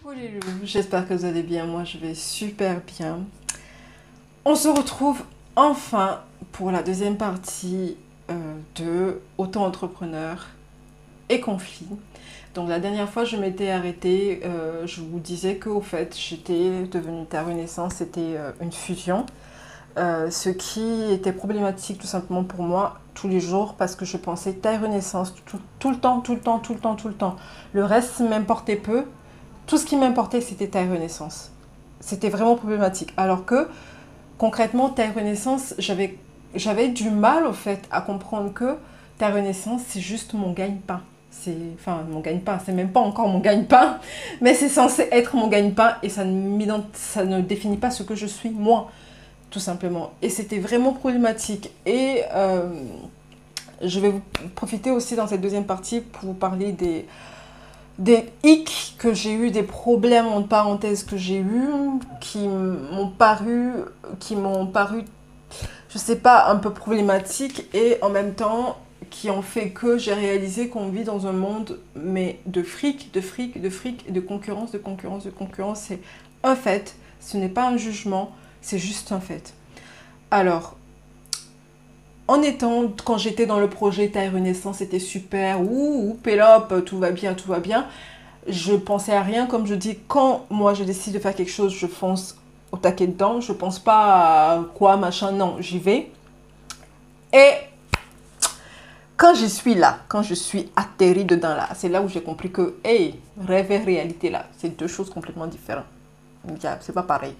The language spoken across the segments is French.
Coucou les loups, j'espère que vous allez bien, moi je vais super bien. On se retrouve enfin pour la deuxième partie de Auto-entrepreneur et conflit. Donc la dernière fois je m'étais arrêtée, je vous disais qu'au fait j'étais devenue Terre Renaissance, c'était une fusion. Ce qui était problématique tout simplement pour moi tous les jours parce que je pensais Terre Renaissance tout le temps, tout le temps, tout le temps, tout le temps. Le reste m'importait peu. Tout ce qui m'importait, c'était Terre Renaissance. C'était vraiment problématique. Alors que, concrètement, Terre Renaissance, j'avais du mal, au fait, à comprendre que Terre Renaissance, c'est juste mon gagne-pain. Enfin, mon gagne-pain, c'est même pas encore mon gagne-pain, mais c'est censé être mon gagne-pain et ça ne définit pas ce que je suis, moi, tout simplement. Et c'était vraiment problématique. Et je vais vous profiter aussi dans cette deuxième partie pour vous parler des hicks que j'ai eu, des problèmes en parenthèse que j'ai eu, qui m'ont paru, je sais pas, un peu problématiques et en même temps qui ont fait que j'ai réalisé qu'on vit dans un monde mais de fric, de fric, de fric, de concurrence, de concurrence, de concurrence. C'est un fait, ce n'est pas un jugement, c'est juste un fait. Alors, quand j'étais dans le projet Terre Renaissance, c'était super, pélope, tout va bien, tout va bien. Je pensais à rien, comme je dis, quand moi je décide de faire quelque chose, je fonce au taquet dedans, je pense pas à quoi, machin, non, j'y vais. Et quand je suis là, quand je suis atterrie dedans là, c'est là où j'ai compris que, hey, rêve et réalité là, c'est deux choses complètement différentes. C'est pas pareil.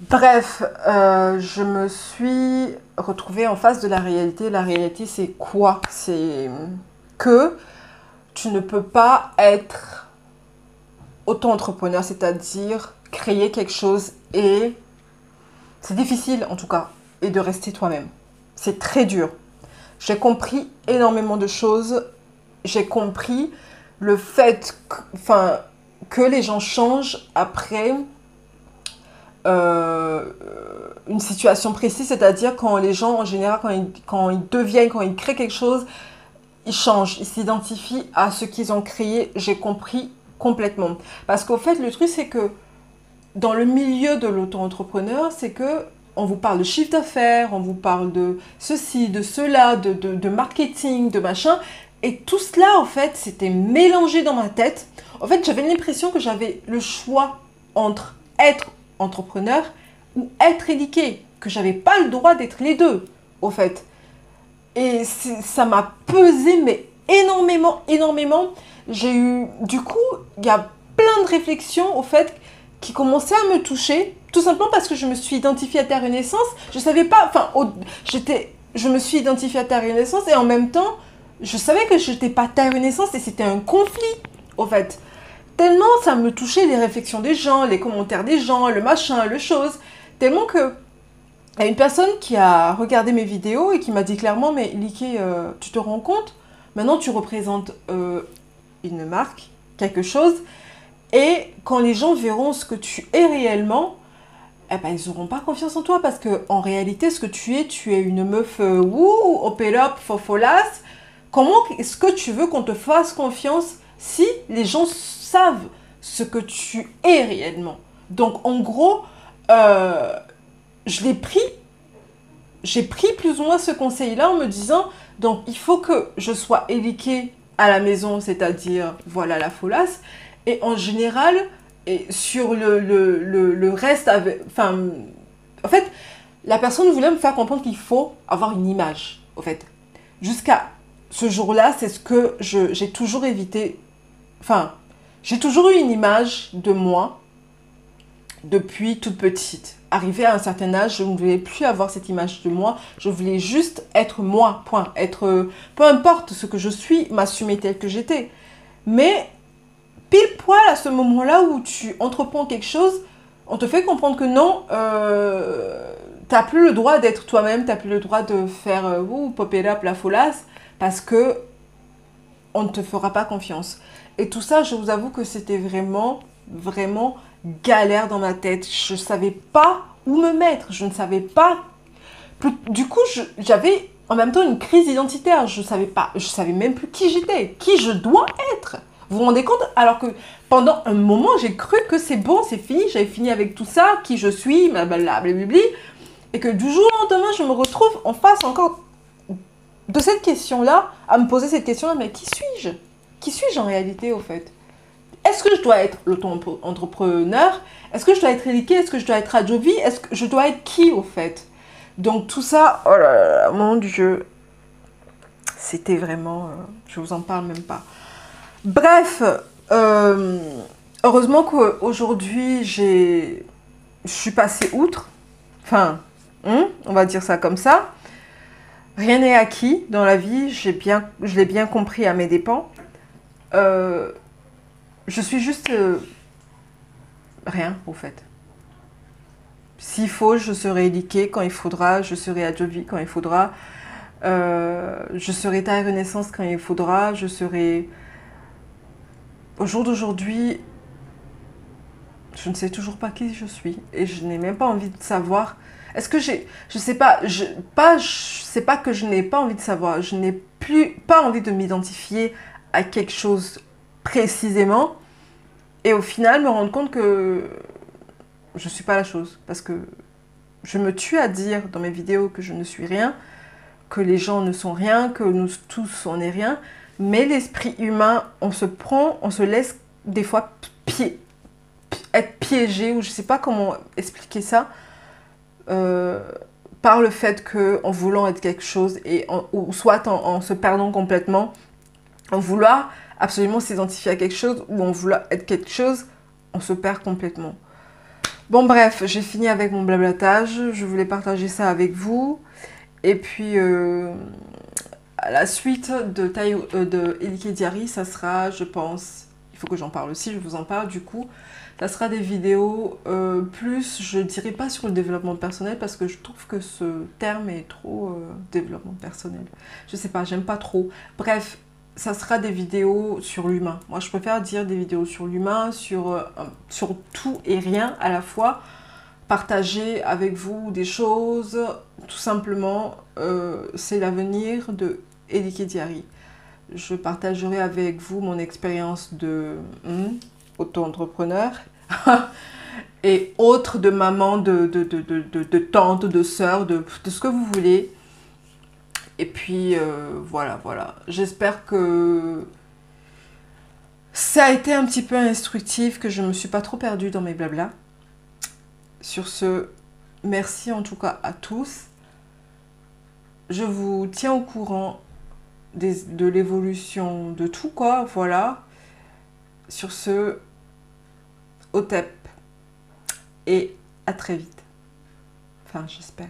Bref, je me suis retrouvée en face de la réalité. La réalité, c'est quoi? C'est que tu ne peux pas être auto-entrepreneur, c'est-à-dire créer quelque chose et c'est difficile en tout cas, et de rester toi-même. C'est très dur. J'ai compris énormément de choses. J'ai compris le fait que les gens changent après une situation précise, c'est-à-dire quand les gens en général, quand ils créent quelque chose, ils changent, ils s'identifient à ce qu'ils ont créé. J'ai compris complètement. Parce qu'au fait, le truc, c'est que dans le milieu de l'auto-entrepreneur, c'est que on vous parle de chiffre d'affaires, on vous parle de ceci, de cela, de marketing, de machin. Et tout cela, en fait, c'était mélangé dans ma tête. En fait, j'avais l'impression que j'avais le choix entre être entrepreneur ou être éduqué, que j'avais pas le droit d'être les deux, au fait. Et ça m'a pesé, mais énormément, énormément. Du coup, il y a plein de réflexions, au fait, qui commençaient à me toucher, tout simplement parce que je me suis identifiée à Terre Renaissance. Je savais pas, je me suis identifiée à Terre Renaissance et en même temps, je savais que je n'étais pas Terre Renaissance et c'était un conflit, au fait. Tellement ça me touchait les réflexions des gens, les commentaires des gens, le machin, le chose. Tellement que il y a une personne qui a regardé mes vidéos et qui m'a dit clairement, mais Liké, tu te rends compte? Maintenant tu représentes une marque, quelque chose, et quand les gens verront ce que tu es réellement, eh ben, ils n'auront pas confiance en toi parce que en réalité, ce que tu es une meuf opélope, fofolasse. Comment est-ce que tu veux qu'on te fasse confiance si les gens savent ce que tu es réellement? Donc en gros, j'ai pris plus ou moins ce conseil-là en me disant, donc il faut que je sois éduquée à la maison, c'est-à-dire, voilà la folasse, et en général, et sur le reste, en fait, la personne voulait me faire comprendre qu'il faut avoir une image, en fait. Jusqu'à ce jour-là, c'est ce que j'ai toujours évité. Enfin, j'ai toujours eu une image de moi depuis toute petite. Arrivée à un certain âge, je ne voulais plus avoir cette image de moi. Je voulais juste être moi, point. Peu importe ce que je suis, m'assumer tel que j'étais. Mais pile poil à ce moment-là où tu entreprends quelque chose, on te fait comprendre que non, t'as plus le droit d'être toi-même, t'as plus le droit de faire pop it up, la folasse, parce que on ne te fera pas confiance. Et tout ça, je vous avoue que c'était vraiment, vraiment galère dans ma tête. Je ne savais pas où me mettre. Je ne savais pas. Du coup, j'avais en même temps une crise identitaire. Je savais même plus qui j'étais, qui je dois être. Vous vous rendez compte? Alors que pendant un moment, j'ai cru que c'est bon, c'est fini, j'avais fini avec tout ça, qui je suis, blablabla, et que du jour au lendemain, je me retrouve en face encore de cette question-là, à me poser cette question-là, mais qui suis-je? Qui suis-je en réalité, au fait? Est-ce que je dois être l'auto-entrepreneur? Est-ce que je dois être Elike? Est-ce que je dois être Adjovi? Est-ce que je dois être qui, au fait? Donc tout ça, oh là là, mon Dieu, c'était vraiment... je vous en parle même pas. Bref, heureusement qu'aujourd'hui, je suis passée outre. Enfin, on va dire ça comme ça. Rien n'est acquis dans la vie, je l'ai bien compris à mes dépens. Je suis juste rien, au fait. S'il faut, je serai Elike quand il faudra, je serai Adjovi quand il faudra, je serai Taille Renaissance quand il faudra, je serai... Au jour d'aujourd'hui, je ne sais toujours pas qui je suis et je n'ai même pas envie de savoir. Est-ce que j'ai... Je sais pas, c'est pas que je n'ai pas envie de savoir, je n'ai pas envie de m'identifier à quelque chose précisément et au final me rendre compte que je ne suis pas la chose. Parce que je me tue à dire dans mes vidéos que je ne suis rien, que les gens ne sont rien, que nous tous on n'est rien. Mais l'esprit humain, on se laisse des fois être piégé, ou je ne sais pas comment expliquer ça, par le fait qu'en voulant être quelque chose, ou soit en se perdant complètement, en vouloir absolument s'identifier à quelque chose, ou en vouloir être quelque chose, on se perd complètement. Bon bref, j'ai fini avec mon blablatage, je voulais partager ça avec vous. Et puis, à la suite de Elike Diary, ça sera, je pense, il faut que j'en parle aussi, je vous en parle du coup, ça sera des vidéos plus, je dirais pas sur le développement personnel, parce que je trouve que ce terme est trop développement personnel. Je sais pas, j'aime pas trop. Bref, ça sera des vidéos sur l'humain. Moi, je préfère dire des vidéos sur l'humain, sur tout et rien à la fois. Partager avec vous des choses, tout simplement, c'est l'avenir de Elike Diary. Je partagerai avec vous mon expérience de auto-entrepreneur et autres, de maman, de tante, de sœur, de ce que vous voulez. Et puis, voilà. J'espère que ça a été un petit peu instructif, que je ne me suis pas trop perdue dans mes blablas. Sur ce, merci en tout cas à tous. Je vous tiens au courant de l'évolution de tout, quoi, voilà. Sur ce, au TEP. Et à très vite. Enfin, j'espère.